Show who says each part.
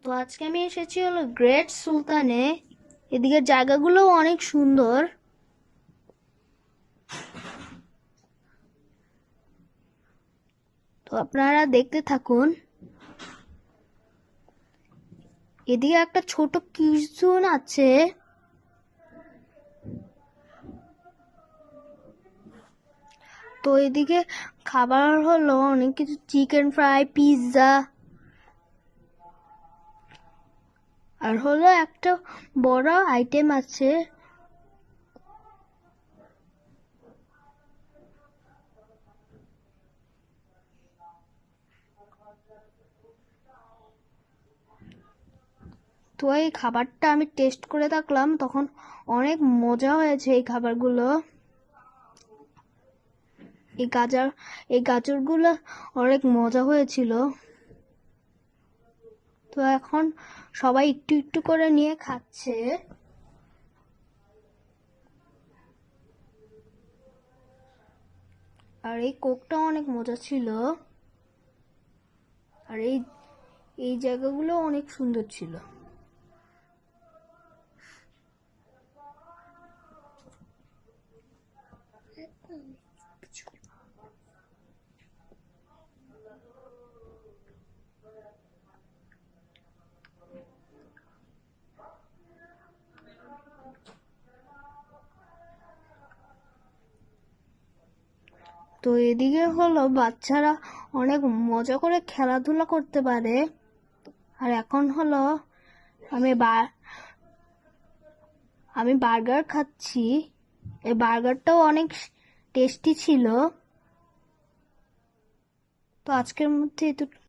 Speaker 1: তো আজকে আমি এসেছি হলো গ্রেট সুলতানে। এদিকে জায়গাগুলো অনেক সুন্দর। তো আপনারা দেখতে থাকুন। এদিকে একটা ছোট কিডস জোন আছে। তো এদিকে খাবার হলো অনেক কিছু, চিকেন ফ্রাই, পিৎজা, আর হলো একটা বড় আইটেম আছে। তো এই খাবারটা আমি টেস্ট করে দেখলাম, তখন অনেক মজা হয়েছে এই খাবারগুলো। এই গাজর এই গাজরগুলো অনেক মজা হয়েছিল। তো এখন সবাই একটু একটু করে নিয়ে খাচ্ছে। আর এই কোকটা অনেক মজা ছিল। আর এই এই জায়গাগুলো অনেক সুন্দর ছিল। তো এদিকে হলো বাচ্চারা অনেক মজা করে খেলাধুলা করতে পারে। আর এখন হলো আমি আমি বার্গার খাচ্ছি। এই বার্গারটাও অনেক টেস্টি ছিল। তো আজকের মধ্যে